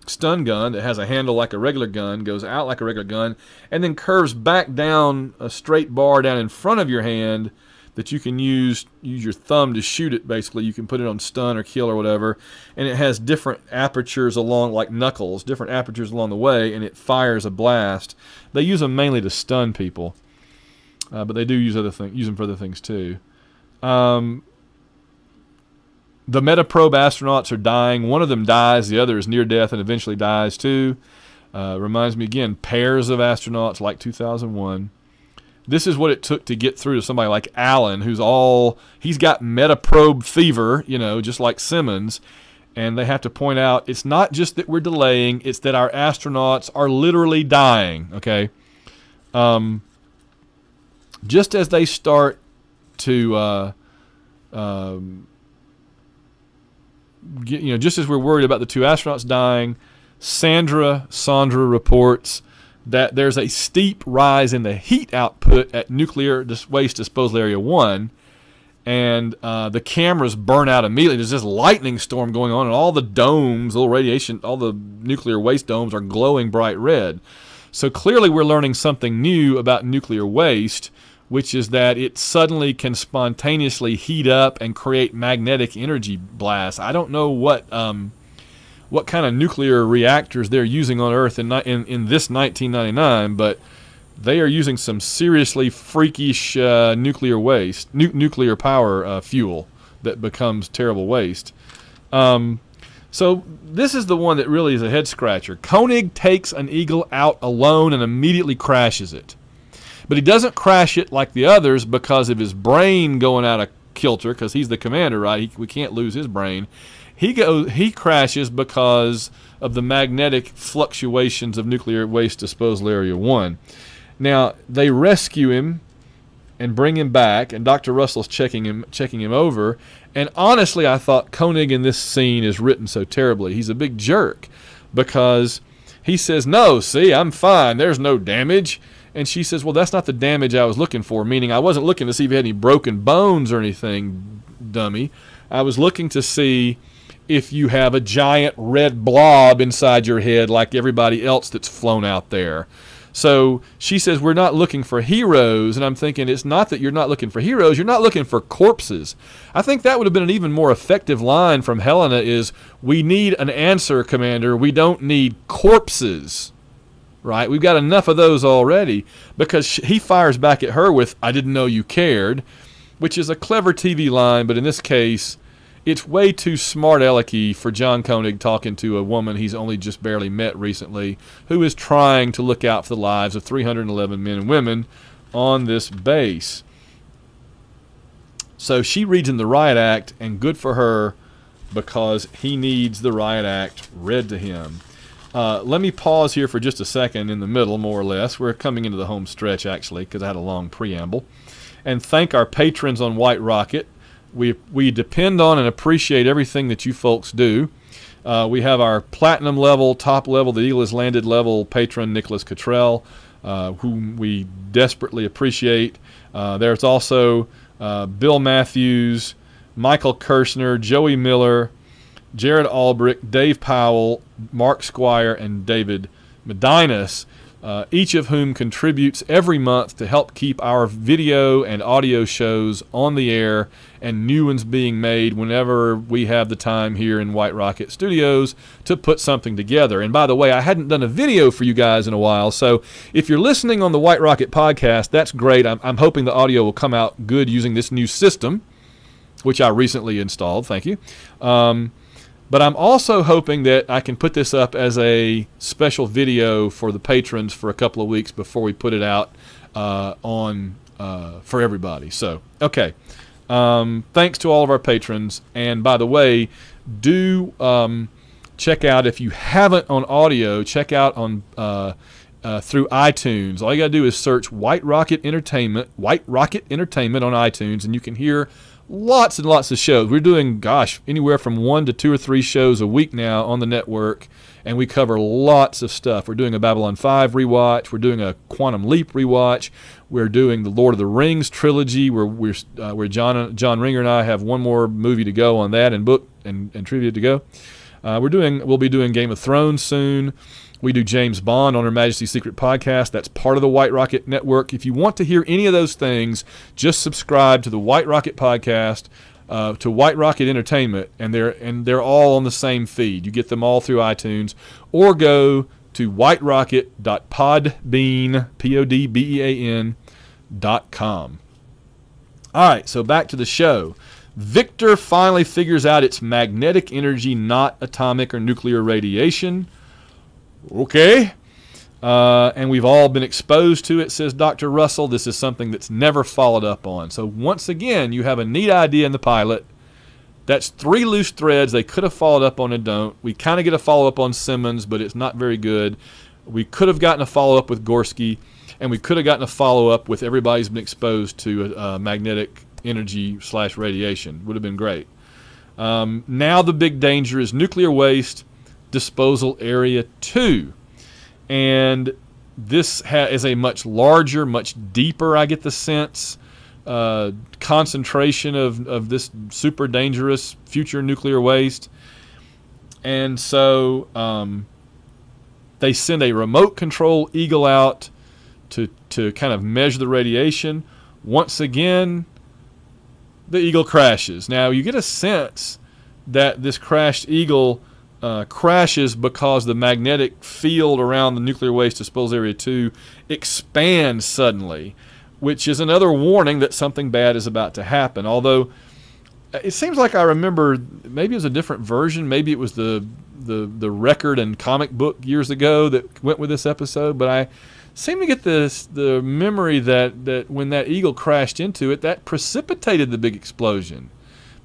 stun gun that has a handle like a regular gun, goes out like a regular gun, and then curves back down a straight bar down in front of your hand that you can use your thumb to shoot it. Basically, you can put it on stun or kill or whatever, and it has different apertures along, like knuckles, different apertures along the way, and it fires a blast. They use them mainly to stun people, but they do use them for other things too. The Metaprobe astronauts are dying. One of them dies, the other is near death and eventually dies too. Reminds me again, pairs of astronauts like 2001. This is what it took to get through to somebody like Allen, he's got Metaprobe fever, just like Simmons. And they have to point out, it's not just that we're delaying, it's that our astronauts are literally dying, okay? Just as they start to, just as we're worried about the two astronauts dying, Sandra reports that there's a steep rise in the heat output at Nuclear Waste Disposal Area 1, and the cameras burn out immediately. There's this lightning storm going on, and all the domes, all the nuclear waste domes are glowing bright red. So clearly we're learning something new about nuclear waste, which is that it suddenly can spontaneously heat up and create magnetic energy blasts. I don't know what kind of nuclear reactors they're using on Earth in this 1999, but they are using some seriously freakish nuclear waste, nuclear power fuel that becomes terrible waste. So this is the one that really is a head scratcher. Koenig takes an Eagle out alone and immediately crashes it. But he doesn't crash it like the others because of his brain going out of kilter, because he's the commander, right? We can't lose his brain. He crashes because of the magnetic fluctuations of Nuclear Waste Disposal Area 1. Now, they rescue him and bring him back, and Dr. Russell's checking him over. And honestly, I thought Koenig in this scene is written so terribly. He's a big jerk because he says, "No, see, I'm fine. There's no damage." And she says, "Well, that's not the damage I was looking for," meaning I wasn't looking to see if you had any broken bones or anything, dummy. I was looking to see if you have a giant red blob inside your head like everybody else that's flown out there. So she says, "We're not looking for heroes." And I'm thinking, it's not that you're not looking for heroes, you're not looking for corpses. I think that would have been an even more effective line from Helena is, "We need an answer, Commander. We don't need corpses." Right? We've got enough of those already, because he fires back at her with, "I didn't know you cared," which is a clever TV line, but in this case, it's way too smart alecky for John Koenig talking to a woman he's only just barely met recently, who is trying to look out for the lives of 311 men and women on this base. So she reads him the riot act, and good for her, because he needs the riot act read to him. Let me pause here for just a second in the middle, more or less. We're coming into the home stretch, actually, because I had a long preamble. And thank our patrons on White Rocket. We depend on and appreciate everything that you folks do. We have our platinum level, top level, the Eagle has landed level patron, Nicholas Cottrell, whom we desperately appreciate. There's also Bill Matthews, Michael Kirshner, Joey Miller, Jared Albrick, Dave Powell, Mark Squire, and David Medinas, each of whom contributes every month to help keep our video and audio shows on the air and new ones being made whenever we have the time here in White Rocket Studios to put something together. And by the way, I hadn't done a video for you guys in a while, so if you're listening on the White Rocket podcast, that's great. I'm hoping the audio will come out good using this new system, which I recently installed. Thank you. But I'm also hoping that I can put this up as a special video for the patrons for a couple of weeks before we put it out for everybody. So, okay. Thanks to all of our patrons. And by the way, do check out, if you haven't on audio, check out on through iTunes. All you got to do is search White Rocket Entertainment on iTunes, and you can hear lots and lots of shows. We're doing, gosh, anywhere from 1 to 2 or 3 shows a week now on the network, and we cover lots of stuff. We're doing a Babylon 5 rewatch. We're doing a Quantum Leap rewatch. We're doing the Lord of the Rings trilogy, where John Ringer and I have one more movie to go on that, and book and trivia to go. We'll be doing Game of Thrones soon. We do James Bond on Her Majesty's Secret Podcast. That's part of the White Rocket Network. If you want to hear any of those things, just subscribe to the White Rocket Podcast, to White Rocket Entertainment, and they're all on the same feed. You get them all through iTunes, or go to whiterocket.podbean.com. All right, so back to the show. Victor finally figures out it's magnetic energy, not atomic or nuclear radiation. Okay. And we've all been exposed to it, says Dr. Russell. This is something that's never followed up on. So once again, you have a neat idea in the pilot. That's 3 loose threads they could have followed up on and don't. We kind of get a follow-up on Simmons, but it's not very good. We could have gotten a follow-up with Gorski, and we could have gotten a follow-up with everybody's been exposed to magnetic energy / radiation. Would have been great. Now the big danger is Nuclear Waste Disposal Area 2. And this is a much larger, much deeper, I get the sense, concentration of this super dangerous future nuclear waste. And so they send a remote control Eagle out to kind of measure the radiation. Once again, the Eagle crashes. Now, you get a sense that this crashed Eagle crashes because the magnetic field around the nuclear waste disposal area 2 expands suddenly, which is another warning that something bad is about to happen. Although it seems like I remember, maybe it was a different version, maybe it was the record and comic book years ago that went with this episode, but I seem to get the memory that when that Eagle crashed into it, that precipitated the big explosion.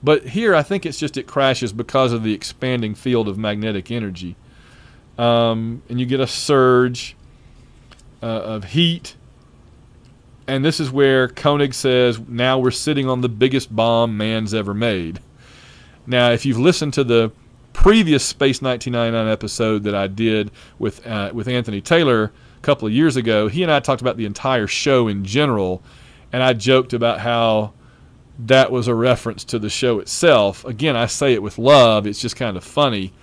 But here, I think it's just it crashes because of the expanding field of magnetic energy. And you get a surge of heat. And this is where Koenig says, now we're sitting on the biggest bomb man's ever made. Now, if you've listened to the previous Space 1999 episode that I did with Anthony Taylor a couple of years ago, he and I talked about the entire show in general, and I joked about how that was a reference to the show itself. Again, I say it with love. It's just kind of funny,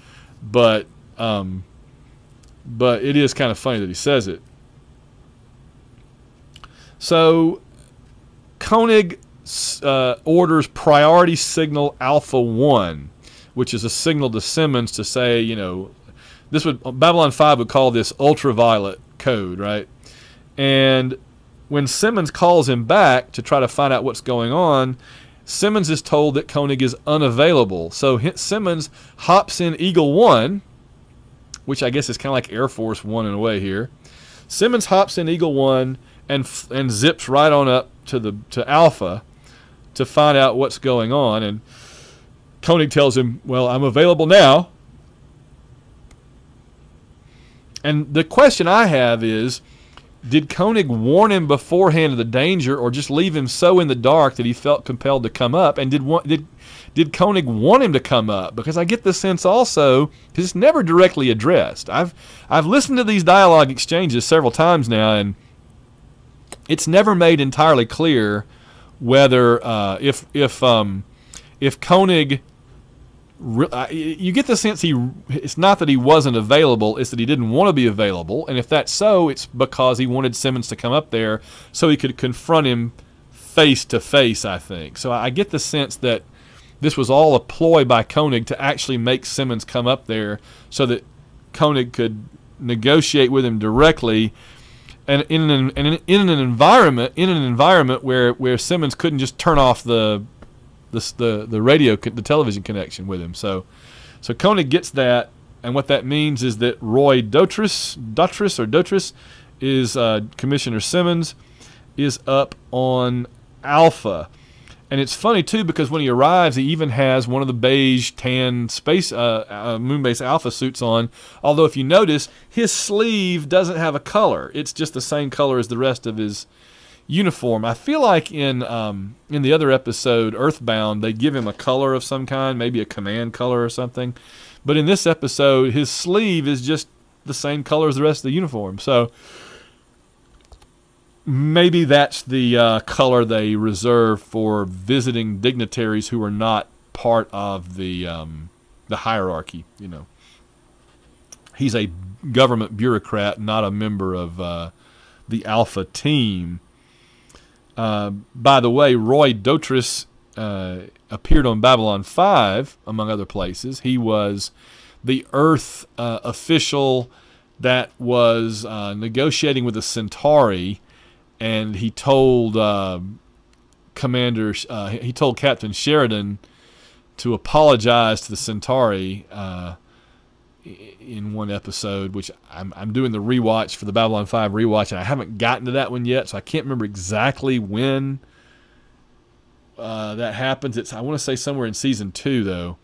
but it is kind of funny that he says it. So Koenig orders priority signal Alpha 1, which is a signal to Simmons to say, you know, this would Babylon 5 would call this ultraviolet code, right? And when Simmons calls him back to try to find out what's going on, Simmons is told that Koenig is unavailable. So Simmons hops in Eagle 1, which I guess is kind of like Air Force 1 in a way here. Simmons hops in Eagle 1 and zips right on up to Alpha to find out what's going on. And Koenig tells him, well, I'm available now. And the question I have is, did Koenig warn him beforehand of the danger, or just leave him so in the dark that he felt compelled to come up? And did Koenig want him to come up? Because I get the sense also, because it's never directly addressed. I've listened to these dialogue exchanges several times now, and it's never made entirely clear whether if Koenig, you get the sense it's not that he wasn't available, it's that he didn't want to be available. And if that's so, it's because he wanted Simmons to come up there so he could confront him face to face, I think. So I get the sense that this was all a ploy by Koenig to actually make Simmons come up there so that Koenig could negotiate with him directly, and in an environment where Simmons couldn't just turn off the radio, the television connection with him. So Koenig gets that, and what that means is that Roy Dotrice is Commissioner Simmons is up on Alpha. And it's funny too, because when he arrives, he even has one of the beige tan space Moonbase Alpha suits on. Although if you notice, his sleeve doesn't have a color; it's just the same color as the rest of his uniform. I feel like in the other episode, Earthbound, they give him a color of some kind, maybe a command color or something. But in this episode, his sleeve is just the same color as the rest of the uniform. So maybe that's the color they reserve for visiting dignitaries who are not part of the hierarchy. You know, he's a government bureaucrat, not a member of the Alpha team. By the way, Roy Dotrice appeared on Babylon 5, among other places. He was the Earth official that was negotiating with the Centauri, and he told he told Captain Sheridan to apologize to the Centauri in one episode, which I'm doing the rewatch for the Babylon 5 rewatch, and I haven't gotten to that one yet, so I can't remember exactly when that happens. I want to say somewhere in season 2, though.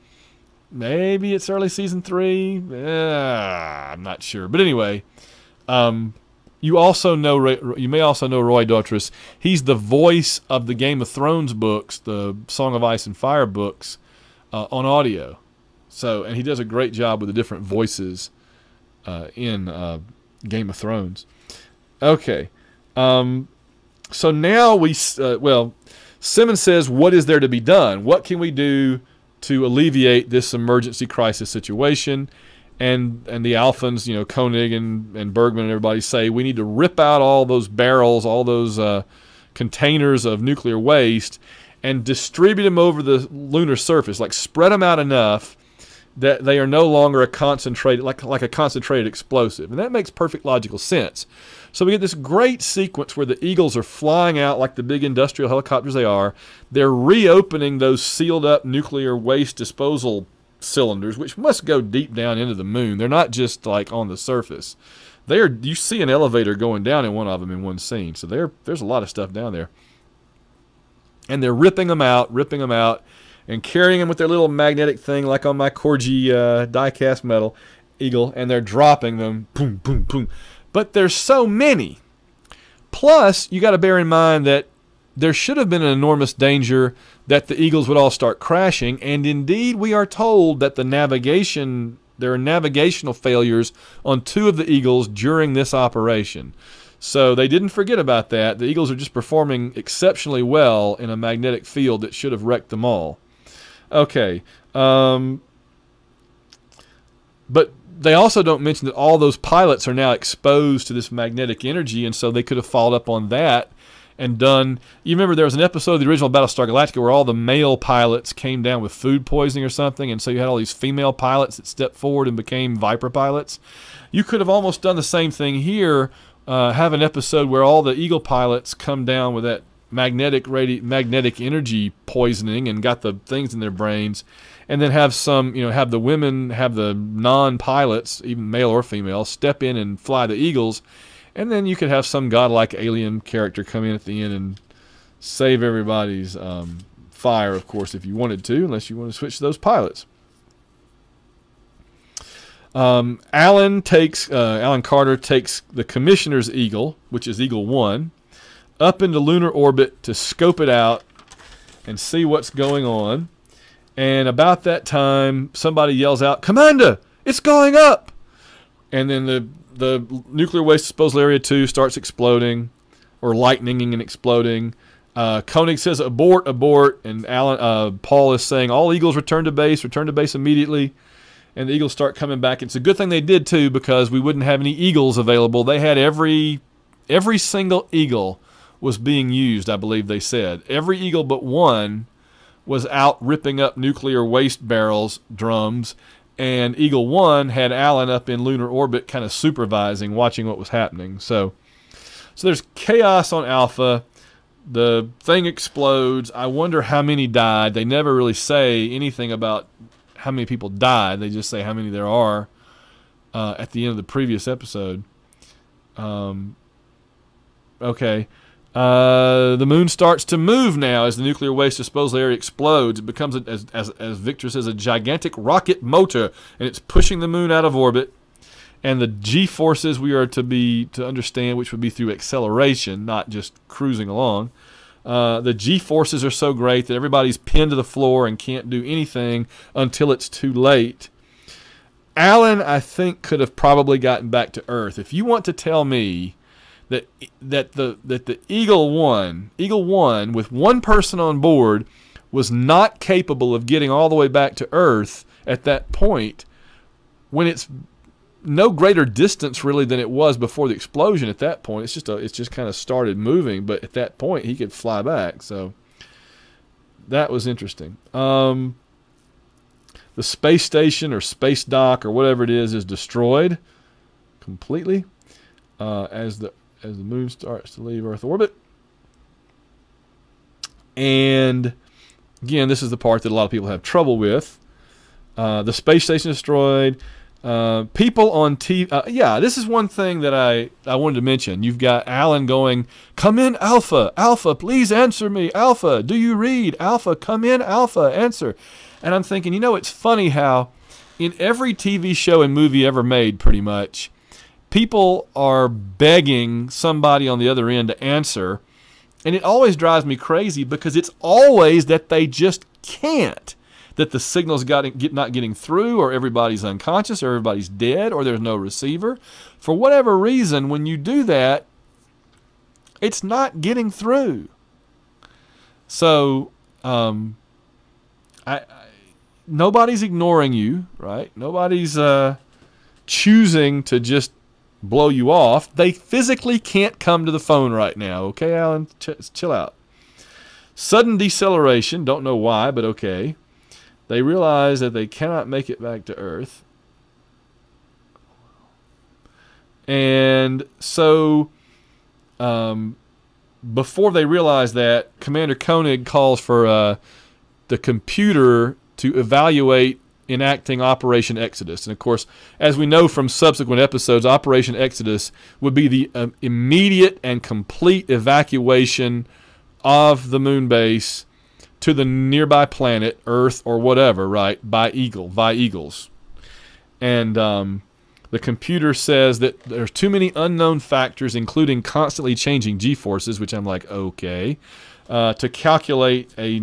Maybe it's early season 3. I'm not sure, but anyway, you may also know Roy Dotrice. He's the voice of the Game of Thrones books, the Song of Ice and Fire books, on audio. So, and he does a great job with the different voices in Game of Thrones. Okay. So now Simmons says, what is there to be done? What can we do to alleviate this emergency crisis situation? And the Alphans, you know, Koenig and Bergman and everybody say, we need to rip out all those barrels, all those containers of nuclear waste, and distribute them over the lunar surface, like spread them out enough that they are no longer a concentrated, like a concentrated explosive. And that makes perfect logical sense. So we get this great sequence where the Eagles are flying out like the big industrial helicopters they are. They're reopening those sealed up nuclear waste disposal cylinders, which must go deep down into the moon. They're not just like on the surface. You see an elevator going down in one of them in one scene. So there's a lot of stuff down there. And they're ripping them out, and carrying them with their little magnetic thing, like on my Corgi die-cast metal Eagle, and they're dropping them, boom, boom, boom. But there's so many. Plus, you got to bear in mind that there should have been an enormous danger that the Eagles would all start crashing, and indeed we are told that there are navigational failures on 2 of the Eagles during this operation. So they didn't forget about that. The Eagles are just performing exceptionally well in a magnetic field that should have wrecked them all. Okay. But they also don't mention that all those pilots are now exposed to this magnetic energy, and so they could have followed up on that and done... You remember there was an episode of the original Battlestar Galactica where all the male pilots came down with food poisoning or something, and so you had all these female pilots that stepped forward and became Viper pilots. You could have almost done the same thing here, have an episode where all the Eagle pilots come down with that magnetic energy poisoning and got the things in their brains, and then have have the women, have the non-pilots, even male or female, step in and fly the Eagles, and then you could have some godlike alien character come in at the end and save everybody's fire, of course, if you wanted to, unless you want to switch to those pilots. Alan Carter takes the Commissioner's Eagle, which is Eagle 1, up into lunar orbit to scope it out and see what's going on. And about that time, somebody yells out, "Commander, it's going up!" And then the nuclear waste disposal area 2 starts exploding, or lightninging and exploding. Koenig says, "Abort, abort," and Paul is saying, "All Eagles return to base immediately." And the Eagles start coming back. It's a good thing they did too, because we wouldn't have any Eagles available. They had every single Eagle was being used, I believe they said. Every Eagle but one was out ripping up nuclear waste barrels, drums, and Eagle 1 had Alan up in lunar orbit kind of supervising, watching what was happening. So there's chaos on Alpha. The thing explodes. I wonder how many died. They never really say anything about how many people died. They just say how many there are at the end of the previous episode. Okay. The moon starts to move now as the nuclear waste disposal area explodes. It becomes, as Victor says, a gigantic rocket motor, and it's pushing the moon out of orbit. And the G-forces we are to understand, which would be through acceleration, not just cruising along. The G-forces are so great that everybody's pinned to the floor and can't do anything until it's too late. Alan, I think, could have probably gotten back to Earth. If you want to tell me that the Eagle 1 with one person on board was not capable of getting all the way back to Earth at that point, when it's no greater distance really than it was before the explosion. At that point, it's just kind of started moving, but at that point he could fly back. So that was interesting. The space station or space dock or whatever it is destroyed completely as the moon starts to leave Earth orbit. And again, this is the part that a lot of people have trouble with. The space station destroyed. People on TV. Yeah, this is one thing that I wanted to mention. You've got Alan going, "Come in, Alpha. Alpha, please answer me. Alpha, do you read? Alpha, come in, Alpha, answer." And I'm thinking, it's funny how in every TV show and movie ever made, pretty much, people are begging somebody on the other end to answer. And it always drives me crazy because it's always that they just can't. That the signal's not getting through, or everybody's unconscious, or everybody's dead, or there's no receiver. For whatever reason, when you do that, it's not getting through. So, nobody's ignoring you, right? Nobody's choosing to just blow you off. They physically can't come to the phone right now. Okay, Alan? Chill out. Sudden deceleration. Don't know why, but okay. They realize that they cannot make it back to Earth. And so before they realize that, Commander Koenig calls for the computer to evaluate enacting Operation Exodus. And of course, as we know from subsequent episodes, Operation Exodus would be the immediate and complete evacuation of the moon base to the nearby planet, Earth or whatever, right, by eagles. And the computer says that there's too many unknown factors, including constantly changing g-forces, which I'm like, okay, to calculate a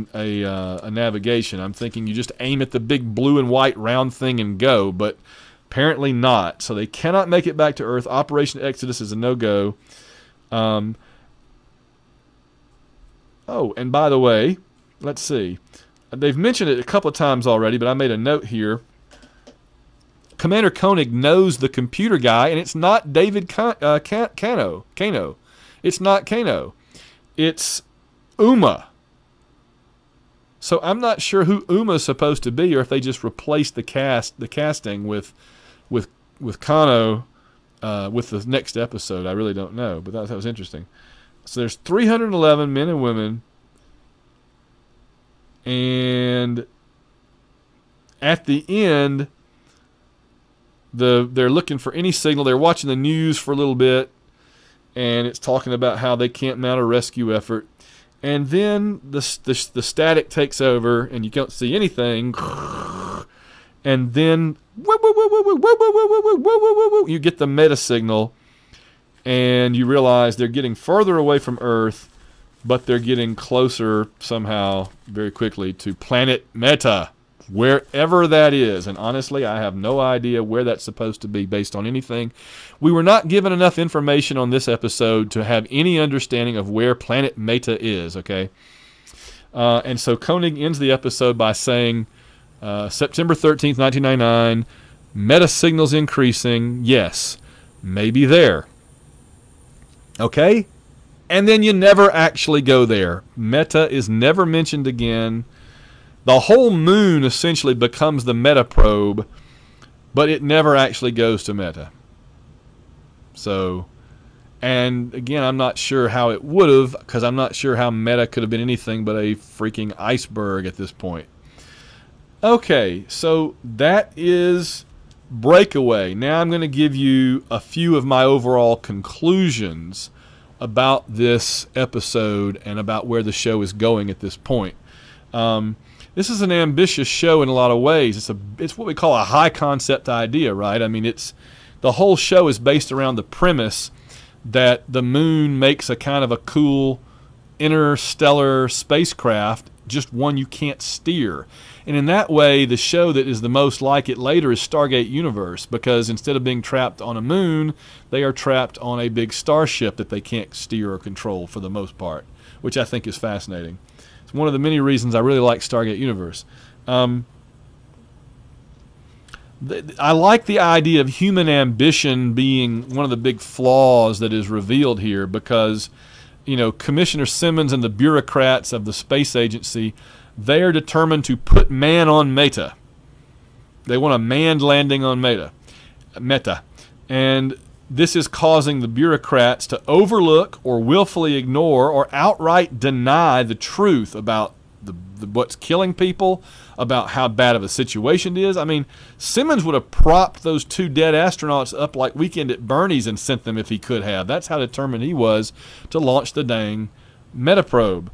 navigation. I'm thinking you just aim at the big blue and white round thing and go, but apparently not. So they cannot make it back to Earth. Operation Exodus is a no-go. Oh, and by the way, let's see. They've mentioned it a couple of times already, but I made a note here. Commander Koenig knows the computer guy, and it's not David Kano. It's not Kano. It's Uma. So I'm not sure who Uma's supposed to be, or if they just replaced the casting with Kano with the next episode. I really don't know, but that was interesting. So there's 311 men and women, and at the end, they're looking for any signal. They're watching the news for a little bit, and it's talking about how they can't mount a rescue effort. And then the static takes over, and you can't see anything. And then you get the meta signal, and you realize they're getting further away from Earth, but they're getting closer somehow very quickly to planet Meta, wherever that is. And honestly, I have no idea where that's supposed to be based on anything. We were not given enough information on this episode to have any understanding of where planet Meta is, okay? And so Koenig ends the episode by saying, September 13th, 1999, Meta signals increasing. Yes, maybe there. Okay? And then you never actually go there. Meta is never mentioned again. The whole moon essentially becomes the Meta probe, but it never actually goes to Meta. So, and again, I'm not sure how it would have, because I'm not sure how Meta could have been anything but a freaking iceberg at this point. Okay, so that is Breakaway. Now I'm going to give you a few of my overall conclusions about this episode and about where the show is going at this point. This is an ambitious show in a lot of ways. It's what we call a high concept idea, right? I mean, the whole show is based around the premise that the moon makes a kind of a cool interstellar spacecraft, just one you can't steer. And in that way, the show that is the most like it later is Stargate Universe, because instead of being trapped on a moon, they are trapped on a big starship that they can't steer or control for the most part, which I think is fascinating. It's one of the many reasons I really like Stargate Universe. I like the idea of human ambition being one of the big flaws that is revealed here, because, you know, Commissioner Simmons and the bureaucrats of the space agency, they are determined to put man on Meta. They want a manned landing on Meta. And this is causing the bureaucrats to overlook or willfully ignore or outright deny the truth about what's killing people, about how bad of a situation it is. I mean, Simmons would have propped those two dead astronauts up like Weekend at Bernie's and sent them if he could have. That's how determined he was to launch the dang Metaprobe.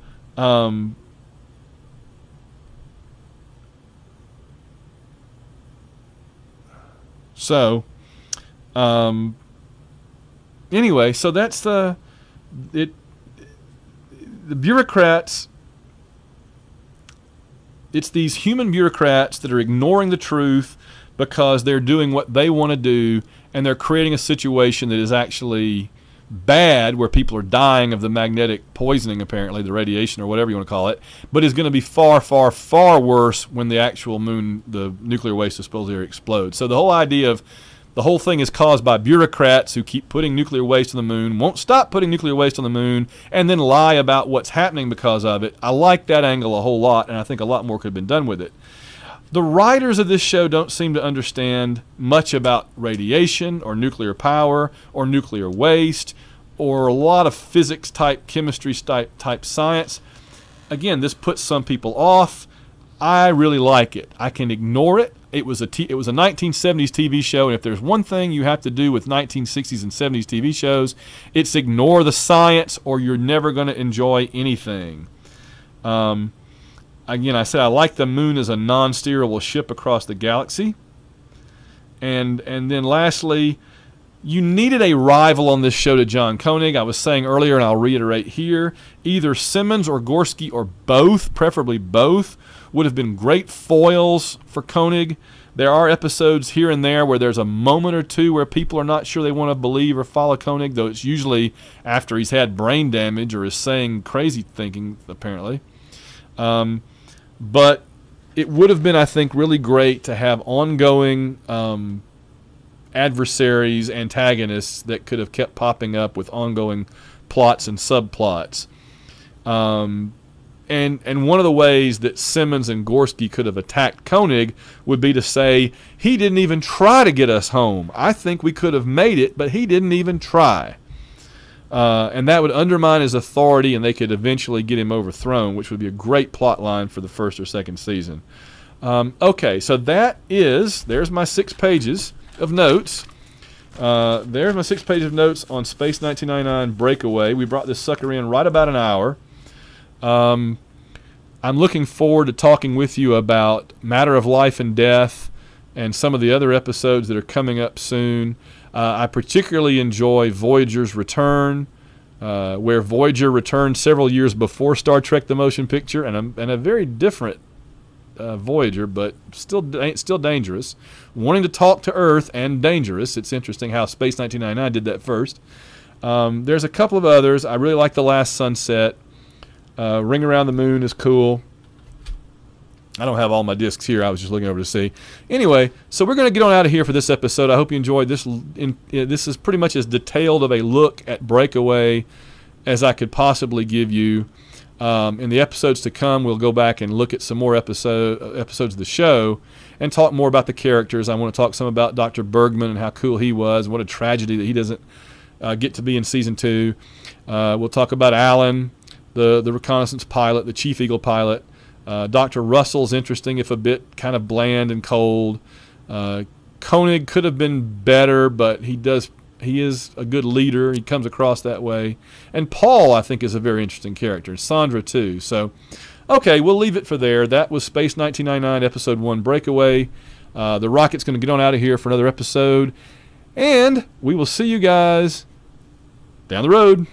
Anyway, so that's the bureaucrats. It's these human bureaucrats that are ignoring the truth because they're doing what they want to do, and they're creating a situation that is actually bad, where people are dying of the magnetic poisoning, apparently, the radiation or whatever you want to call it, but is going to be far, far, far worse when the actual moon, the nuclear waste supposedly explodes. So the whole idea of the whole thing is caused by bureaucrats who keep putting nuclear waste on the moon, won't stop putting nuclear waste on the moon, and then lie about what's happening because of it. I like that angle a whole lot, and I think a lot more could have been done with it. The writers of this show don't seem to understand much about radiation or nuclear power or nuclear waste or a lot of physics type, chemistry type science. Again, this puts some people off. I really like it. I can ignore it. It was a 1970s TV show, and if there's one thing you have to do with 1960s and 70s TV shows, it's ignore the science or you're never going to enjoy anything. Again, I said I like the moon as a non-steerable ship across the galaxy. And then lastly, you needed a rival on this show to John Koenig. I was saying earlier, and I'll reiterate here, either Simmons or Gorski or both, preferably both, would have been great foils for Koenig. There are episodes here and there where there's a moment or two where people are not sure they want to believe or follow Koenig, though it's usually after he's had brain damage or is saying crazy thinking, apparently. But it would have been, I think, really great to have ongoing adversaries, antagonists that could have kept popping up with ongoing plots and subplots. And one of the ways that Simmons and Gorski could have attacked Koenig would be to say, he didn't even try to get us home. I think we could have made it, but he didn't even try. And that would undermine his authority, and they could eventually get him overthrown, which would be a great plot line for the first or second season. Okay, so there's my 6 pages of notes. There's my 6 pages of notes on Space 1999 Breakaway. We brought this sucker in right about an hour. I'm looking forward to talking with you about Matter of Life and Death and some of the other episodes that are coming up soon. I particularly enjoy Voyager's Return, where Voyager returned several years before Star Trek the Motion Picture, and a very different Voyager, but still dangerous. Wanting to talk to Earth and dangerous. It's interesting how Space 1999 did that first. There's a couple of others. I really like The Last Sunset. Ring Around the Moon is cool. I don't have all my discs here. I was just looking over to see. Anyway, so we're going to get on out of here for this episode. I hope you enjoyed this. This is pretty much as detailed of a look at Breakaway as I could possibly give you. In the episodes to come, we'll go back and look at some more episodes of the show and talk more about the characters. I want to talk some about Dr. Bergman and how cool he was. What a tragedy that he doesn't get to be in Season 2. We'll talk about Alan, the reconnaissance pilot, the Chief Eagle pilot. Dr. Russell's interesting, if a bit kind of bland and cold. Koenig could have been better, but he is a good leader. He comes across that way. And Paul, I think, is a very interesting character. Sandra, too. So, okay, we'll leave it for there. That was Space 1999, Episode 1, Breakaway. The rocket's going to get on out of here for another episode. And we will see you guys down the road.